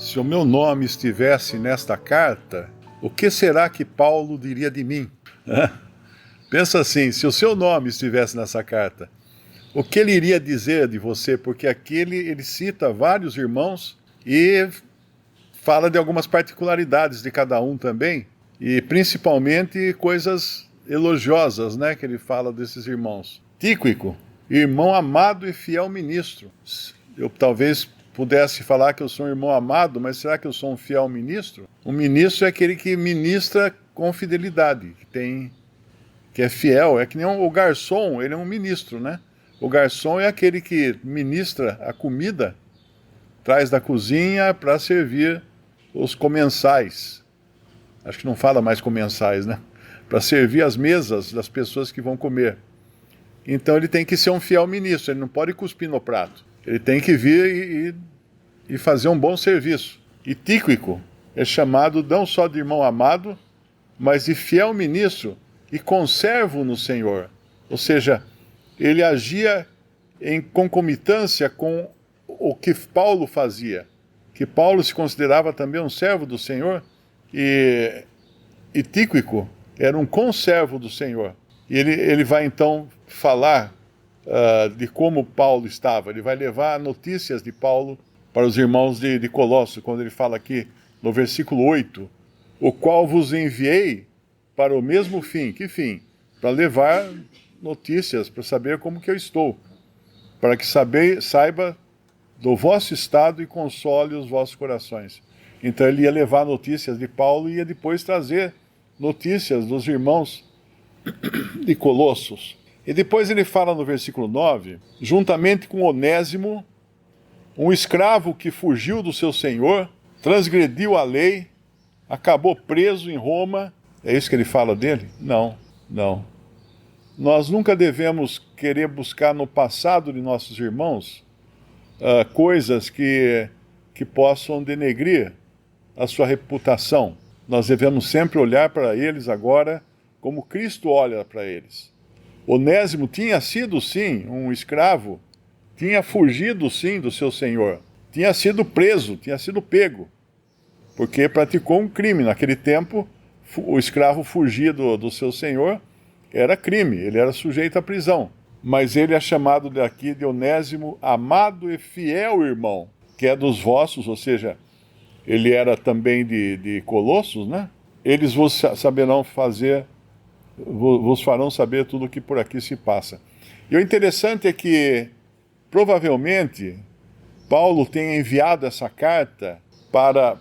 se o meu nome estivesse nesta carta, o que será que Paulo diria de mim? Pensa assim, se o seu nome estivesse nessa carta, o que ele iria dizer de você? Porque aqui ele cita vários irmãos e fala de algumas particularidades de cada um também, e principalmente coisas elogiosas, né, que ele fala desses irmãos. Tíquico, irmão amado e fiel ministro. Eu talvez pudesse falar que eu sou um irmão amado, mas será que eu sou um fiel ministro? Um ministro é aquele que ministra com fidelidade, que é fiel, é que nem o garçom, ele é um ministro, né? O garçom é aquele que ministra a comida, traz da cozinha para servir os comensais. Acho que não fala mais comensais, né? Para servir as mesas das pessoas que vão comer. Então ele tem que ser um fiel ministro, ele não pode cuspir no prato. Ele tem que vir e fazer um bom serviço. E Tíquico é chamado não só de irmão amado, mas de fiel ministro e conservo no Senhor. Ou seja, ele agia em concomitância com o que Paulo fazia. Que Paulo se considerava também um servo do Senhor, e Tíquico era um conservo do Senhor. E ele vai então falar de como Paulo estava. Ele vai levar notícias de Paulo para os irmãos de Colosso, quando ele fala aqui no versículo 8, o qual vos enviei para o mesmo fim. Que fim? Para levar notícias, para saber como que eu estou, para que saiba do vosso estado e console os vossos corações. Então ele ia levar notícias de Paulo e ia depois trazer notícias dos irmãos de Colossos. E depois ele fala no versículo 9, juntamente com Onésimo, um escravo que fugiu do seu senhor, transgrediu a lei, acabou preso em Roma. É isso que ele fala dele? Não. Nós nunca devemos querer buscar no passado de nossos irmãos coisas que possam denegrir a sua reputação. Nós devemos sempre olhar para eles agora como Cristo olha para eles. Onésimo tinha sido, sim, um escravo, tinha fugido, sim, do seu senhor, tinha sido preso, tinha sido pego, porque praticou um crime. Naquele tempo, o escravo fugir do seu senhor era crime, ele era sujeito à prisão. Mas ele é chamado daqui de Onésimo, amado e fiel irmão, que é dos vossos, ou seja, ele era também de Colossos, né? Eles vos farão saber tudo o que por aqui se passa. E o interessante é que, provavelmente, Paulo tenha enviado essa carta para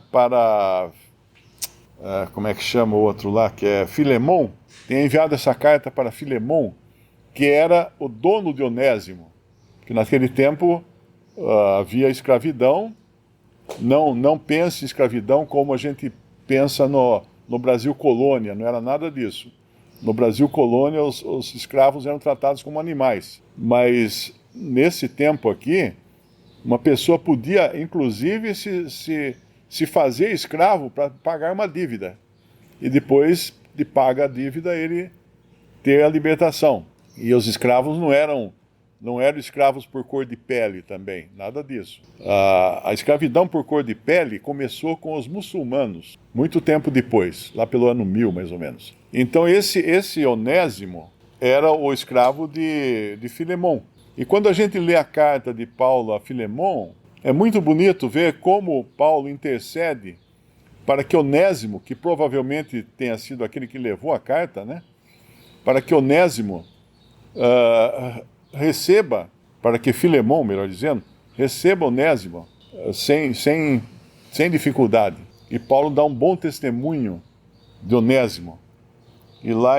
como é que chama o outro lá, que é Filemão, tem enviado essa carta para Filemão, que era o dono de Onésimo, que naquele tempo havia escravidão. Não pense em escravidão como a gente pensa no Brasil colônia, não era nada disso. No Brasil colônia, os escravos eram tratados como animais, mas nesse tempo aqui, uma pessoa podia, inclusive, se fazer escravo para pagar uma dívida. E depois de pagar a dívida, ele ter a libertação. E os escravos não eram escravos por cor de pele também, nada disso. A escravidão por cor de pele começou com os muçulmanos, muito tempo depois, lá pelo ano 1000, mais ou menos. Então esse Onésimo era o escravo de Filemão. E quando a gente lê a carta de Paulo a Filemão, é muito bonito ver como Paulo intercede para que Onésimo, que provavelmente tenha sido aquele que levou a carta, né? Para que Onésimo receba, para que Filemão, melhor dizendo, receba Onésimo sem dificuldade. E Paulo dá um bom testemunho de Onésimo. E lá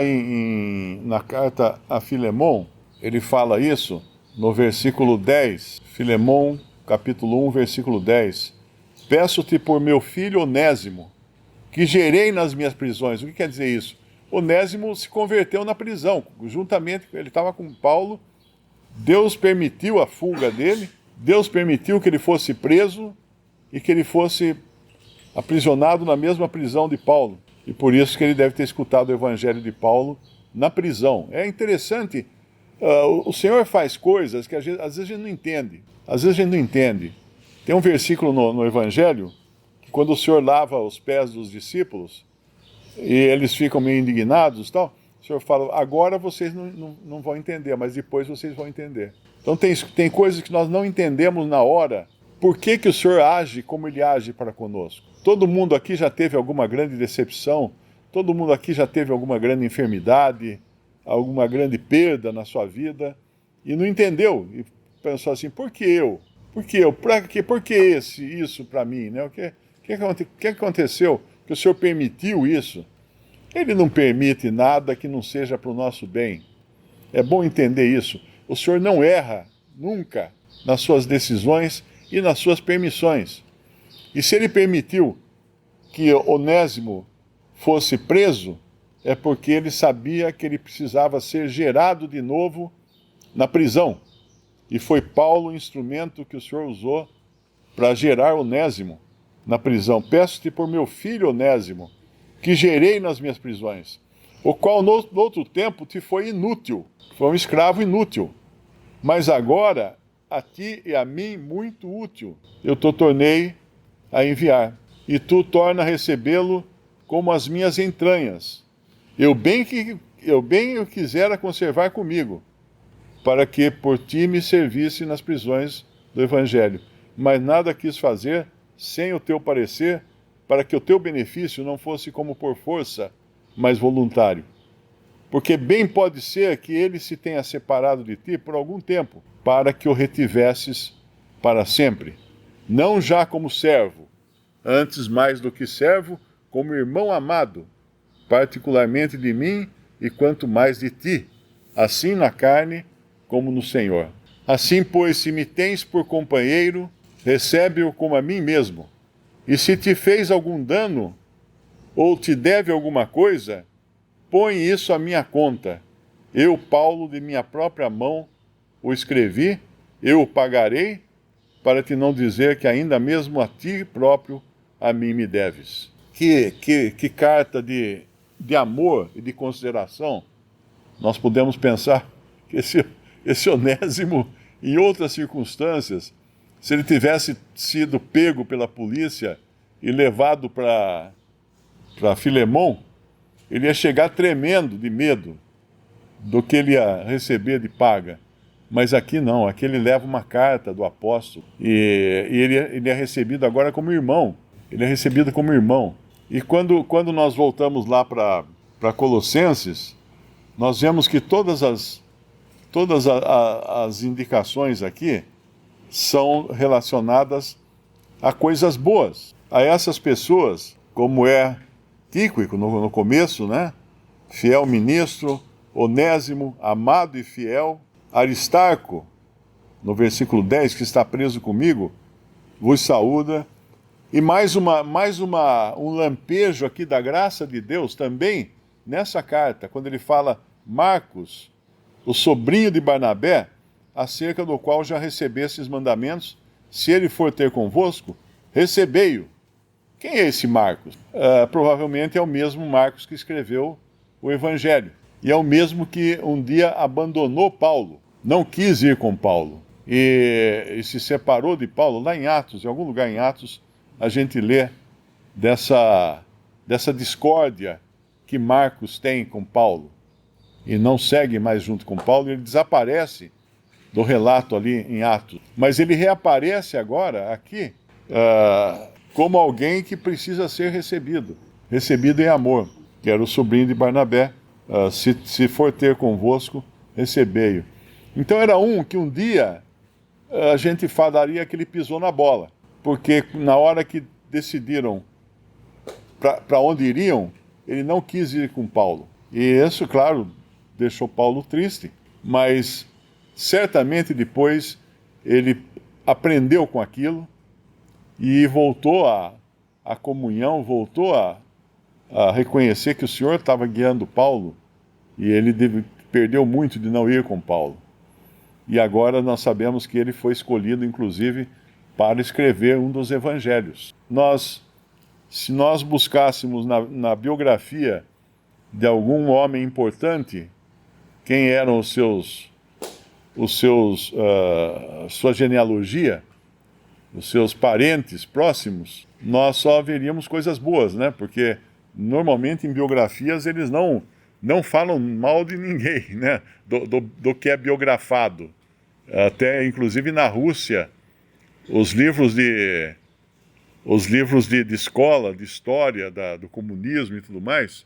na carta a Filemão, ele fala isso no versículo 10, Filemão, capítulo 1, versículo 10. Peço-te por meu filho Onésimo, que gerei nas minhas prisões. O que quer dizer isso? Onésimo se converteu na prisão, juntamente, ele estava com Paulo. Deus permitiu a fuga dele, Deus permitiu que ele fosse preso e que ele fosse aprisionado na mesma prisão de Paulo. E por isso que ele deve ter escutado o evangelho de Paulo na prisão. É interessante, o Senhor faz coisas que às vezes a gente não entende. Às vezes a gente não entende. Tem um versículo no evangelho quando o Senhor lava os pés dos discípulos, e eles ficam meio indignados e tal, o Senhor fala, agora vocês não vão entender, mas depois vocês vão entender. Então tem coisas que nós não entendemos na hora. Por que o Senhor age como Ele age para conosco? Todo mundo aqui já teve alguma grande decepção, todo mundo aqui já teve alguma grande enfermidade, alguma grande perda na sua vida, e não entendeu, e pensou assim, por que eu? Por que eu? Por que isso para mim? Né? O que aconteceu que o Senhor permitiu isso? Ele não permite nada que não seja para o nosso bem. É bom entender isso. O Senhor não erra nunca nas suas decisões e nas suas permissões. E se Ele permitiu que Onésimo fosse preso, é porque Ele sabia que ele precisava ser gerado de novo na prisão. E foi Paulo o instrumento que o Senhor usou para gerar Onésimo na prisão. Peço-te por meu filho Onésimo, que gerei nas minhas prisões, o qual no outro tempo te foi inútil, foi um escravo inútil, mas agora a ti e a mim muito útil, eu te tornei a enviar, e tu torna a recebê-lo como as minhas entranhas. Eu bem o quisera conservar comigo, para que por ti me servisse nas prisões do Evangelho, mas nada quis fazer sem o teu parecer, para que o teu benefício não fosse como por força, mas voluntário. Porque bem pode ser que ele se tenha separado de ti por algum tempo, para que o retivesses para sempre. Não já como servo, antes mais do que servo, como irmão amado, particularmente de mim e quanto mais de ti, assim na carne como no Senhor. Assim, pois, se me tens por companheiro, recebe-o como a mim mesmo. E se te fez algum dano, ou te deve alguma coisa, põe isso à minha conta. Eu, Paulo, de minha própria mão, o escrevi, eu o pagarei, para te não dizer que ainda mesmo a ti próprio a mim me deves. Que carta de amor e de consideração. Nós podemos pensar que esse Onésimo, em outras circunstâncias, se ele tivesse sido pego pela polícia e levado para Filemon, ele ia chegar tremendo de medo do que ele ia receber de paga. Mas aqui não, aqui ele leva uma carta do apóstolo e ele é recebido agora como irmão. Ele é recebido como irmão. E quando nós voltamos lá para Colossenses, nós vemos que todas as indicações aqui são relacionadas a coisas boas. A essas pessoas, como é Tíquico no começo, né? Fiel ministro, Onésimo, amado e fiel, Aristarco, no versículo 10, que está preso comigo, vos saúda. E mais um lampejo aqui da graça de Deus também nessa carta, quando ele fala Marcos, o sobrinho de Barnabé, acerca do qual já recebestes mandamentos, se ele for ter convosco, recebei-o. Quem é esse Marcos? Provavelmente é o mesmo Marcos que escreveu o Evangelho. E é o mesmo que um dia abandonou Paulo, não quis ir com Paulo, e se separou de Paulo lá em Atos, em algum lugar em Atos, a gente lê dessa discórdia que Marcos tem com Paulo, e não segue mais junto com Paulo, e ele desaparece do relato ali em Atos. Mas ele reaparece agora aqui como alguém que precisa ser recebido em amor, que era o sobrinho de Barnabé. Se for ter convosco, recebei-o. Então era que um dia a gente falaria que ele pisou na bola, porque na hora que decidiram para onde iriam, ele não quis ir com Paulo. E isso, claro, deixou Paulo triste, mas certamente depois ele aprendeu com aquilo e voltou à comunhão, voltou a reconhecer que o Senhor estava guiando Paulo e ele perdeu muito de não ir com Paulo. E agora nós sabemos que ele foi escolhido, inclusive, para escrever um dos evangelhos. Se nós buscássemos na biografia de algum homem importante, quem eram sua genealogia, os seus parentes próximos, nós só veríamos coisas boas, né? Porque normalmente em biografias eles não falam mal de ninguém, né? Do que é biografado. Até, inclusive, na Rússia, os livros de escola, de história, do comunismo e tudo mais,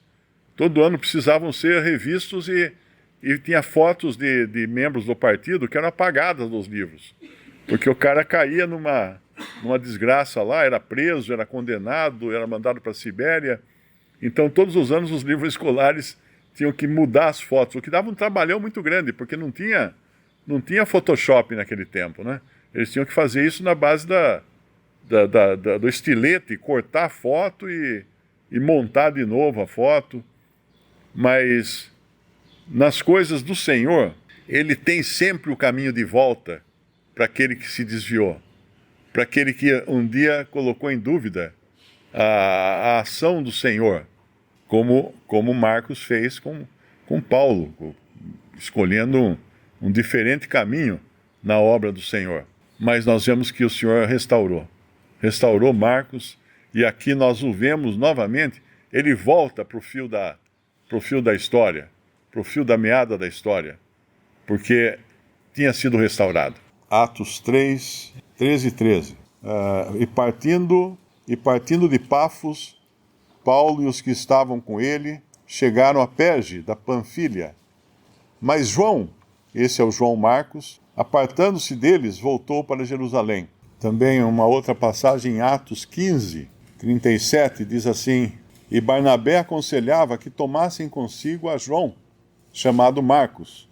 todo ano precisavam ser revistos e tinha fotos de membros do partido que eram apagadas dos livros. Porque o cara caía numa desgraça lá, era preso, era condenado, era mandado para a Sibéria. Então, todos os anos, os livros escolares tinham que mudar as fotos, o que dava um trabalhão muito grande, porque não tinha Photoshop naquele tempo, né? Eles tinham que fazer isso na base do estilete, cortar a foto e montar de novo a foto. Mas nas coisas do Senhor, Ele tem sempre o caminho de volta para aquele que se desviou, para aquele que um dia colocou em dúvida a ação do Senhor, como Marcos fez com Paulo, escolhendo um diferente caminho na obra do Senhor. Mas nós vemos que o Senhor restaurou Marcos, e aqui nós o vemos novamente, ele volta para o fio da história, para o fio da meada da história, porque tinha sido restaurado. Atos 3, 13 e 13. E partindo de Pafos, Paulo e os que estavam com ele chegaram a Perge, da Panfilha. Mas João, esse é o João Marcos, apartando-se deles, voltou para Jerusalém. Também uma outra passagem em Atos 15, 37, diz assim: E Barnabé aconselhava que tomassem consigo a João, chamado Marcos.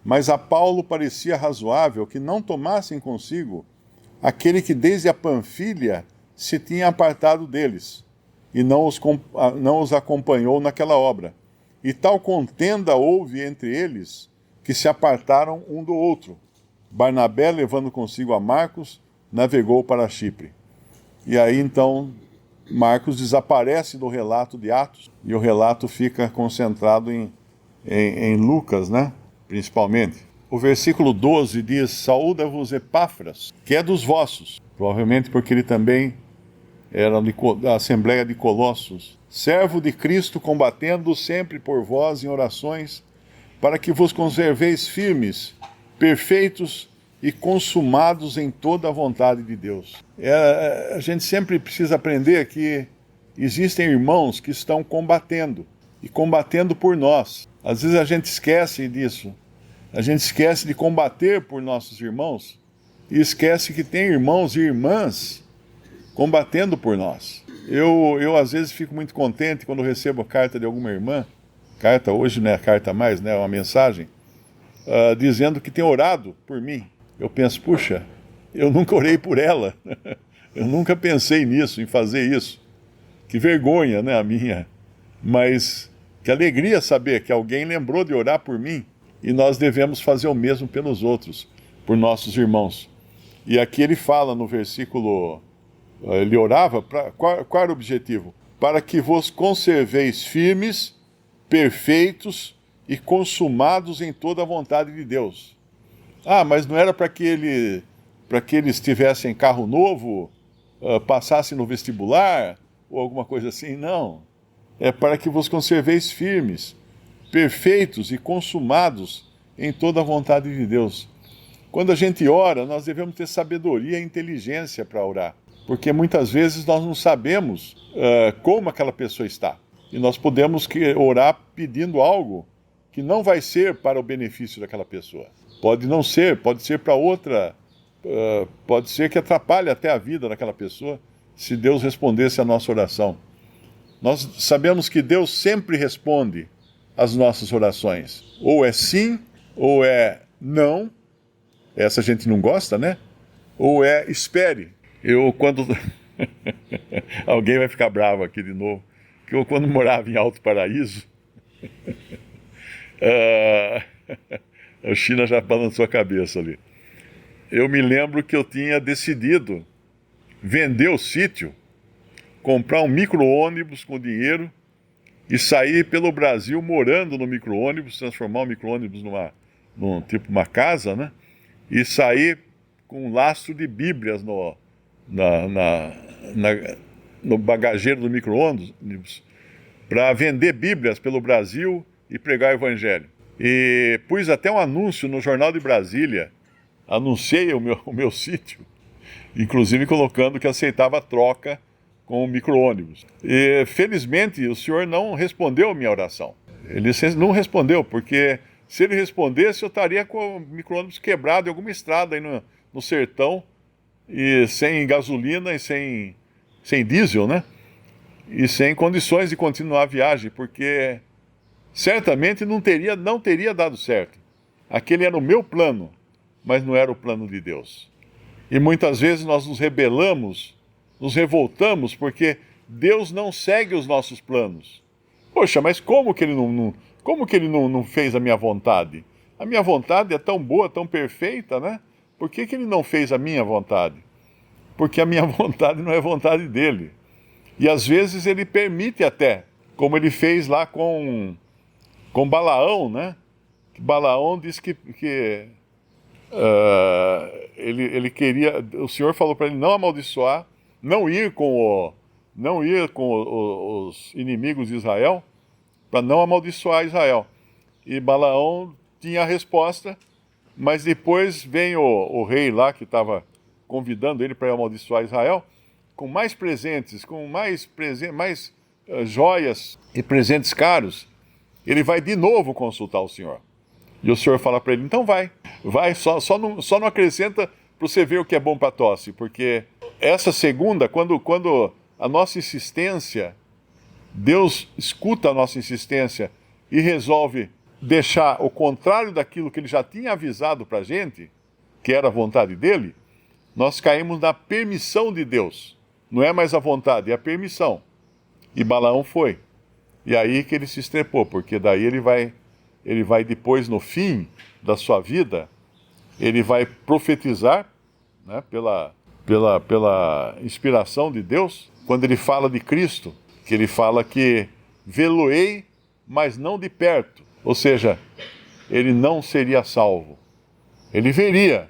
Mas a Paulo parecia razoável que não tomassem consigo aquele que desde a Panfilha se tinha apartado deles, e não os acompanhou naquela obra. E tal contenda houve entre eles, que se apartaram um do outro. Barnabé, levando consigo a Marcos, navegou para Chipre. E aí então Marcos desaparece do relato de Atos, e o relato fica concentrado em Lucas, né? Principalmente. O versículo 12 diz: Saúda-vos Epáfras, que é dos vossos, provavelmente porque ele também era da Assembleia de Colossos, servo de Cristo, combatendo sempre por vós em orações, para que vos conserveis firmes, perfeitos e consumados em toda a vontade de Deus. A gente sempre precisa aprender que existem irmãos que estão combatendo, e combatendo por nós. Às vezes a gente esquece disso. A gente esquece de combater por nossos irmãos e esquece que tem irmãos e irmãs combatendo por nós. Eu às vezes fico muito contente quando recebo a carta de alguma irmã, carta hoje não é carta mais, né, é uma mensagem, dizendo que tem orado por mim. Eu penso, puxa, eu nunca orei por ela, eu nunca pensei nisso, em fazer isso. Que vergonha, né, a minha. Mas que alegria saber que alguém lembrou de orar por mim, e nós devemos fazer o mesmo pelos outros, por nossos irmãos. E aqui ele fala no versículo, ele orava, qual era o objetivo? Para que vos conserveis firmes, perfeitos e consumados em toda a vontade de Deus. Mas não era para que eles tivessem carro novo, passassem no vestibular, ou alguma coisa assim, não. É para que vos conserveis firmes, perfeitos e consumados em toda a vontade de Deus. Quando a gente ora, nós devemos ter sabedoria e inteligência para orar, porque muitas vezes nós não sabemos como aquela pessoa está. E nós podemos orar pedindo algo que não vai ser para o benefício daquela pessoa. Pode não ser, pode ser para outra, pode ser que atrapalhe até a vida daquela pessoa, se Deus respondesse a nossa oração. Nós sabemos que Deus sempre responde às nossas orações. Ou é sim, ou é não. Essa a gente não gosta, né? Ou é espere. Quando... Alguém vai ficar bravo aqui de novo. Que eu, quando morava em Alto Paraíso... A China já balançou a cabeça ali. Eu me lembro que eu tinha decidido vender o sítio, comprar um micro-ônibus com dinheiro e sair pelo Brasil morando no micro-ônibus, transformar o micro-ônibus num tipo uma casa, né? E sair com um lastro de Bíblias no bagageiro do micro-ônibus para vender Bíblias pelo Brasil e pregar o Evangelho. E pus até um anúncio no Jornal de Brasília, anunciei o meu sítio, inclusive colocando que aceitava troca com o micro-ônibus. E felizmente o senhor não respondeu a minha oração. Ele não respondeu, porque se ele respondesse eu estaria com o micro-ônibus quebrado em alguma estrada aí no sertão, e sem gasolina e sem diesel, né? E sem condições de continuar a viagem, porque certamente não teria dado certo. Aquele era o meu plano, mas não era o plano de Deus. E muitas vezes nós nos rebelamos, nos revoltamos, porque Deus não segue os nossos planos. Poxa, mas como que ele não fez a minha vontade? A minha vontade é tão boa, tão perfeita, né? Por que ele não fez a minha vontade? Porque a minha vontade não é vontade dele. E às vezes ele permite até, como ele fez lá com Balaão, né? Balaão disse que ele queria, o Senhor falou para ele não amaldiçoar, não ir com os inimigos de Israel, para não amaldiçoar Israel. E Balaão tinha a resposta, mas depois vem o rei lá que estava convidando ele para amaldiçoar Israel, com mais presentes, mais joias e presentes caros, ele vai de novo consultar o Senhor. E o Senhor fala para ele, então vai, só não acrescenta para você ver o que é bom para tosse, porque essa segunda, quando a nossa insistência, Deus escuta a nossa insistência e resolve deixar o contrário daquilo que ele já tinha avisado para a gente, que era a vontade dele, nós caímos na permissão de Deus. Não é mais a vontade, é a permissão. E Balaão foi. E aí que ele se estrepou, porque daí ele vai depois, no fim da sua vida, ele vai profetizar, né, pela inspiração de Deus, quando ele fala de Cristo, que ele fala que vê-lo-ei, mas não de perto. Ou seja, ele não seria salvo. Ele veria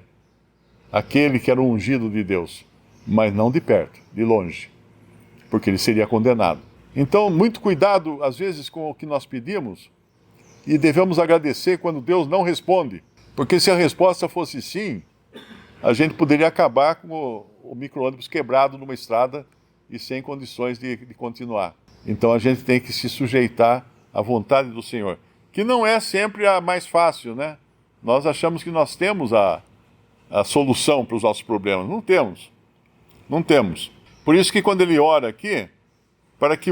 aquele que era o ungido de Deus, mas não de perto, de longe, porque ele seria condenado. Então, muito cuidado, às vezes, com o que nós pedimos, e devemos agradecer quando Deus não responde, porque se a resposta fosse sim, a gente poderia acabar com o micro-ônibus quebrado numa estrada e sem condições de continuar. Então, a gente tem que se sujeitar à vontade do Senhor, que não é sempre a mais fácil, né? Nós achamos que nós temos a solução para os nossos problemas. Não temos. Não temos. Por isso que quando ele ora aqui, para que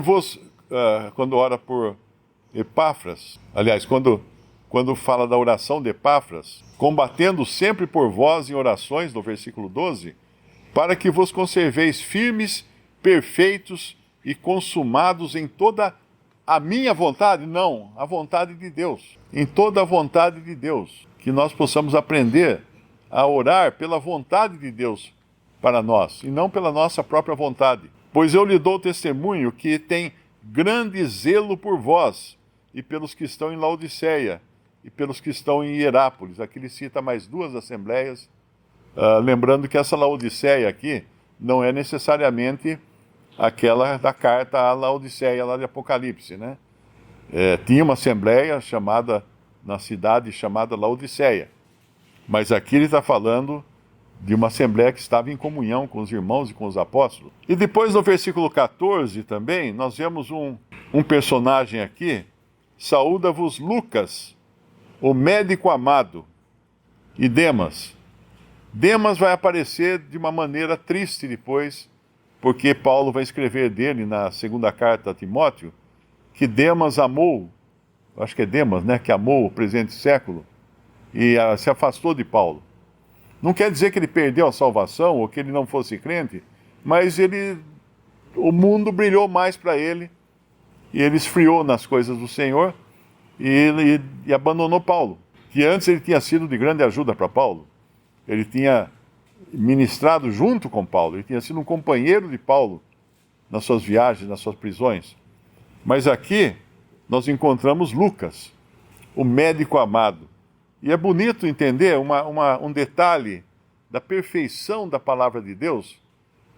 quando ora por Epáfras, aliás, quando fala da oração de Epáfras, combatendo sempre por vós em orações, no versículo 12, para que vos conserveis firmes, perfeitos e consumados em toda a minha vontade, não, a vontade de Deus, em toda a vontade de Deus, que nós possamos aprender a orar pela vontade de Deus para nós, e não pela nossa própria vontade. Pois eu lhe dou testemunho que tem grande zelo por vós, e pelos que estão em Laodiceia, e pelos que estão em Hierápolis. Aqui ele cita mais duas assembleias, lembrando que essa Laodiceia aqui não é necessariamente aquela da carta à Laodiceia lá de Apocalipse, né? Tinha uma assembleia na cidade chamada Laodiceia, mas aqui ele está falando de uma assembleia que estava em comunhão com os irmãos e com os apóstolos. E depois no versículo 14 também, nós vemos um personagem aqui, saúda-vos Lucas, o médico amado, e Demas. Demas vai aparecer de uma maneira triste depois, porque Paulo vai escrever dele na segunda carta a Timóteo, que Demas amou, acho que é Demas, né, que amou o presente século, e se afastou de Paulo. Não quer dizer que ele perdeu a salvação ou que ele não fosse crente, mas o mundo brilhou mais para ele e ele esfriou nas coisas do Senhor e abandonou Paulo, que antes ele tinha sido de grande ajuda para Paulo. Ele tinha ministrado junto com Paulo, ele tinha sido um companheiro de Paulo nas suas viagens, nas suas prisões. Mas aqui nós encontramos Lucas, o médico amado. E é bonito entender um detalhe da perfeição da palavra de Deus,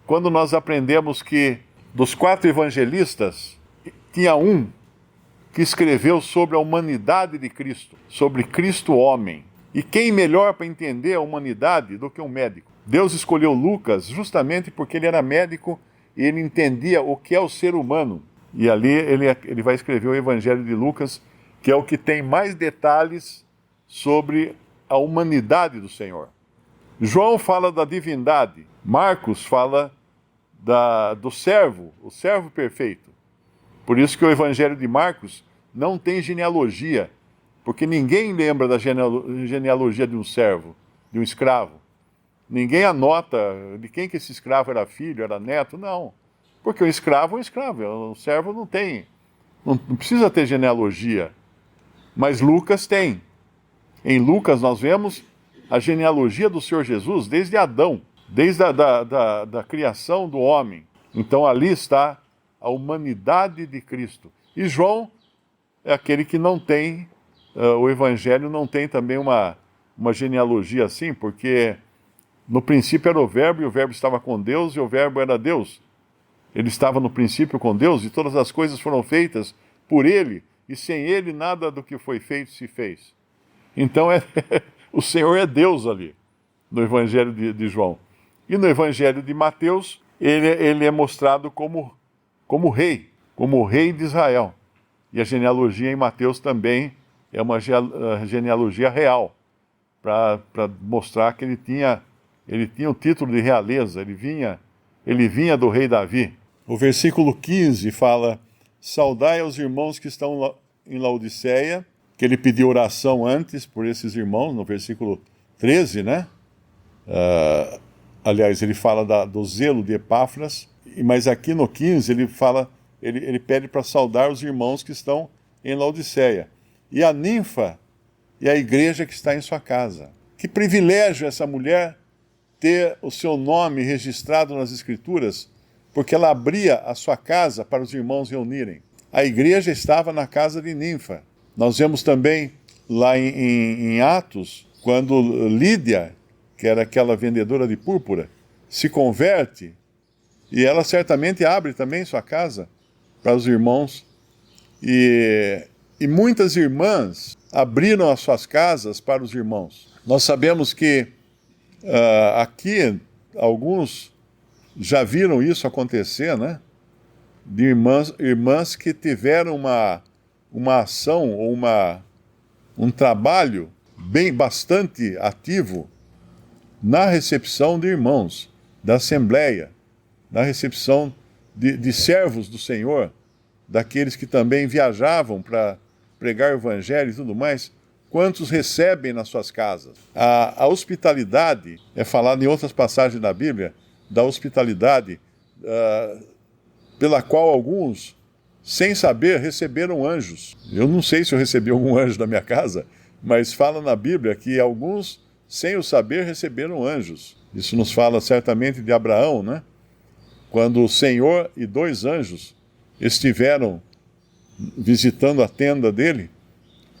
quando nós aprendemos que Dos 4 evangelistas, tinha um que escreveu sobre a humanidade de Cristo, sobre Cristo homem. E quem melhor para entender a humanidade do que um médico? Deus escolheu Lucas justamente porque ele era médico e ele entendia o que é o ser humano. E ali ele vai escrever o Evangelho de Lucas, que é o que tem mais detalhes sobre a humanidade do Senhor. João fala da divindade, Marcos fala do servo, o servo perfeito. Por isso que o Evangelho de Marcos não tem genealogia, porque ninguém lembra da genealogia de um servo, de um escravo. Ninguém anota de quem que esse escravo era filho, era neto, não. Porque o escravo é um escravo, o servo não tem, não precisa ter genealogia. Mas Lucas tem. Em Lucas nós vemos a genealogia do Senhor Jesus desde Adão, desde a criação do homem. Então ali está a humanidade de Cristo. E João é aquele que não tem, o Evangelho não tem também uma genealogia assim, porque no princípio era o Verbo, e o Verbo estava com Deus, e o Verbo era Deus. Ele estava no princípio com Deus, e todas as coisas foram feitas por Ele, e sem Ele nada do que foi feito se fez. Então o Senhor é Deus ali, no Evangelho de João. E no Evangelho de Mateus, ele é mostrado como rei de Israel. E a genealogia em Mateus também é uma genealogia real, para mostrar que ele tinha o título de realeza, ele vinha do rei Davi. O versículo 15 fala: saudai aos irmãos que estão em Laodiceia, que ele pediu oração antes por esses irmãos, no versículo 13, né? Aliás, ele fala do zelo de Epáfras, mas aqui no 15 ele pede para saudar os irmãos que estão em Laodiceia. E a ninfa e a igreja que está em sua casa. Que privilégio essa mulher ter o seu nome registrado nas Escrituras, porque ela abria a sua casa para os irmãos reunirem. A igreja estava na casa de Ninfa. Nós vemos também lá em Atos, quando Lídia, que era aquela vendedora de púrpura, se converte, e ela certamente abre também sua casa para os irmãos. E muitas irmãs abriram as suas casas para os irmãos. Nós sabemos que aqui alguns já viram isso acontecer, né? De irmãs que tiveram uma ação ou um trabalho bastante ativo na recepção de irmãos, da Assembleia, na recepção de servos do Senhor, daqueles que também viajavam para pregar o Evangelho e tudo mais. Quantos recebem nas suas casas? A hospitalidade, é falado em outras passagens da Bíblia, da hospitalidade pela qual alguns, sem saber, receberam anjos. Eu não sei se eu recebi algum anjo na minha casa, mas fala na Bíblia que alguns, sem o saber, receberam anjos. Isso nos fala certamente de Abraão, né? Quando o Senhor e 2 anjos estiveram visitando a tenda dele,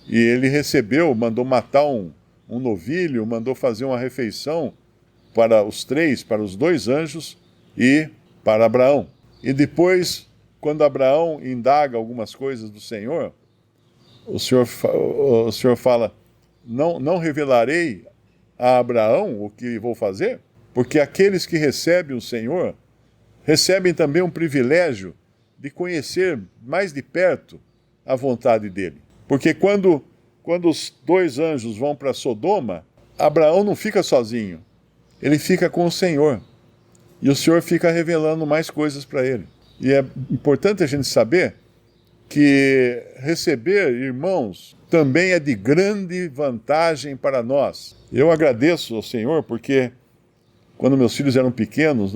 e ele mandou matar um novilho, mandou fazer uma refeição para os 2 anjos e para Abraão. E depois, quando Abraão indaga algumas coisas do Senhor, o Senhor fala: não revelarei a Abraão o que vou fazer? Porque aqueles que recebem o Senhor recebem também um privilégio de conhecer mais de perto a vontade dele. Porque quando os 2 anjos vão para Sodoma, Abraão não fica sozinho, ele fica com o Senhor. E o Senhor fica revelando mais coisas para ele. E é importante a gente saber que receber irmãos também é de grande vantagem para nós. Eu agradeço ao Senhor porque quando meus filhos eram pequenos,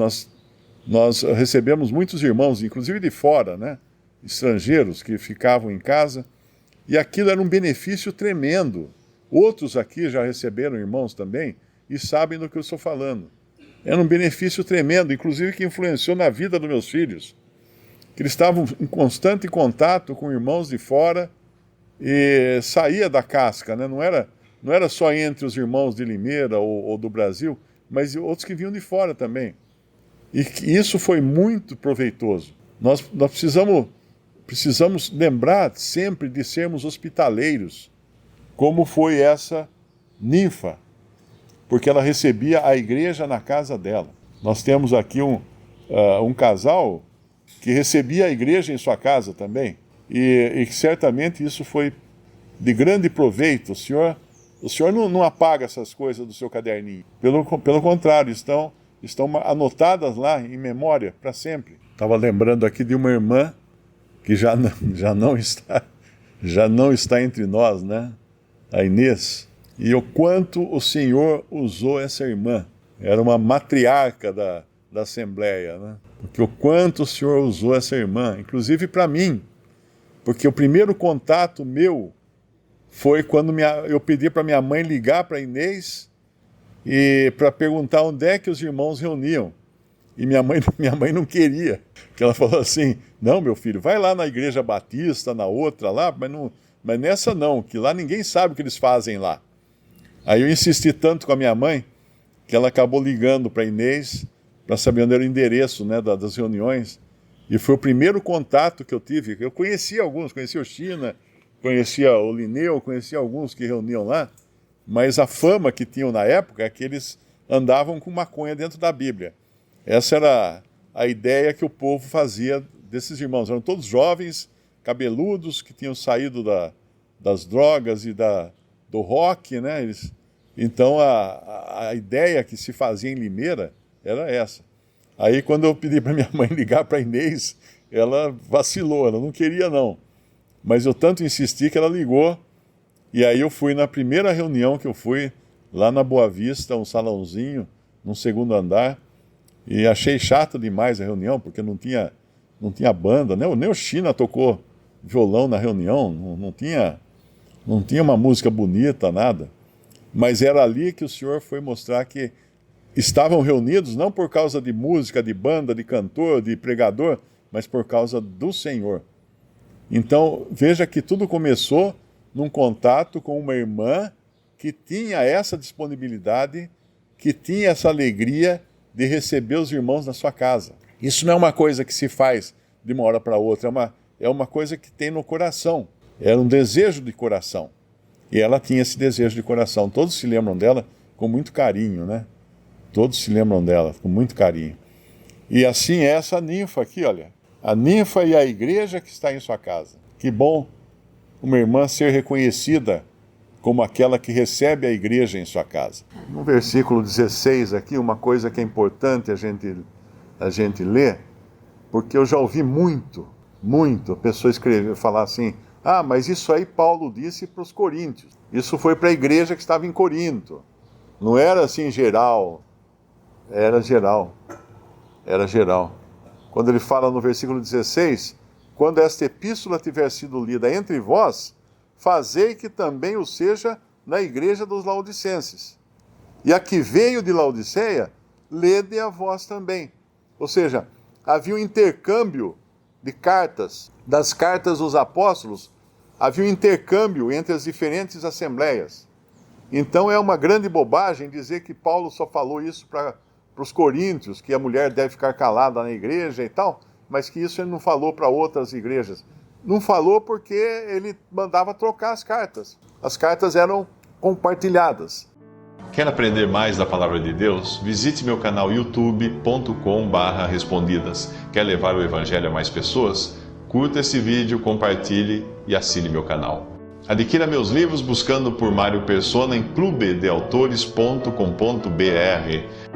nós recebemos muitos irmãos, inclusive de fora, né? Estrangeiros que ficavam em casa, e aquilo era um benefício tremendo. Outros aqui já receberam irmãos também e sabem do que eu estou falando. Era um benefício tremendo, inclusive que influenciou na vida dos meus filhos, que eles estavam em constante contato com irmãos de fora e saía da casca, né? Não era só entre os irmãos de Limeira ou do Brasil, mas outros que vinham de fora também. E isso foi muito proveitoso. Nós precisamos lembrar sempre de sermos hospitaleiros, como foi essa ninfa, porque ela recebia a igreja na casa dela. Nós temos aqui um casal que recebia a igreja em sua casa também, e certamente isso foi de grande proveito. O senhor não apaga essas coisas do seu caderninho. Pelo contrário, estão anotadas lá em memória para sempre. Estava lembrando aqui de uma irmã que já não está entre nós, né? A Inês. E o quanto o Senhor usou essa irmã. Era uma matriarca da Assembleia, né? Porque o quanto o Senhor usou essa irmã, inclusive para mim. Porque o primeiro contato meu foi quando eu pedi para minha mãe ligar para a Inês e para perguntar onde é que os irmãos reuniam. E minha mãe não queria. Porque ela falou assim, não, meu filho, vai lá na Igreja Batista, na outra lá, mas nessa não, que lá ninguém sabe o que eles fazem lá. Aí eu insisti tanto com a minha mãe, que ela acabou ligando para a Inês, para saber onde era o endereço, né, das reuniões. E foi o primeiro contato que eu tive. Eu conhecia alguns, conhecia o China, conhecia o Lineu, conhecia alguns que reuniam lá, mas a fama que tinham na época é que eles andavam com maconha dentro da Bíblia. Essa era a ideia que o povo fazia desses irmãos. Eram todos jovens, cabeludos, que tinham saído das drogas e do rock, né? Então a ideia que se fazia em Limeira era essa. Aí quando eu pedi para minha mãe ligar para a Inês, ela vacilou, ela não queria não. Mas eu tanto insisti que ela ligou, e aí eu fui na primeira reunião que eu fui, lá na Boa Vista, um salãozinho, num segundo andar, e achei chato demais a reunião, porque não tinha banda, né? Nem o China tocou violão na reunião, não tinha uma música bonita, nada. Mas era ali que o Senhor foi mostrar que estavam reunidos não por causa de música, de banda, de cantor, de pregador, mas por causa do Senhor. Então, veja que tudo começou num contato com uma irmã que tinha essa disponibilidade, que tinha essa alegria de receber os irmãos na sua casa. Isso não é uma coisa que se faz de uma hora para outra, é uma coisa que tem no coração. Era um desejo de coração. E ela tinha esse desejo de coração. Todos se lembram dela com muito carinho, né? Todos se lembram dela com muito carinho. E assim é essa ninfa aqui, olha. A ninfa e a igreja que está em sua casa. Que bom uma irmã ser reconhecida como aquela que recebe a igreja em sua casa. No versículo 16 aqui, uma coisa que é importante a gente ler, porque eu já ouvi muito a pessoa falar assim, mas isso aí Paulo disse para os coríntios. Isso foi para a igreja que estava em Corinto. Não era assim geral. Era geral. Quando ele fala no versículo 16, quando esta epístola tiver sido lida entre vós, fazei que também o seja na igreja dos laodicenses. E a que veio de Laodiceia, lede a vós também. Ou seja, havia um intercâmbio de cartas, das cartas dos apóstolos, havia um intercâmbio entre as diferentes assembleias. Então é uma grande bobagem dizer que Paulo só falou isso para os coríntios, que a mulher deve ficar calada na igreja e tal, mas que isso ele não falou para outras igrejas. Não falou porque ele mandava trocar as cartas. As cartas eram compartilhadas. Quer aprender mais da Palavra de Deus? Visite meu canal youtube.com/respondidas. Quer levar o Evangelho a mais pessoas? Curta esse vídeo, compartilhe e assine meu canal. Adquira meus livros buscando por Mário Persona em clubedeautores.com.br.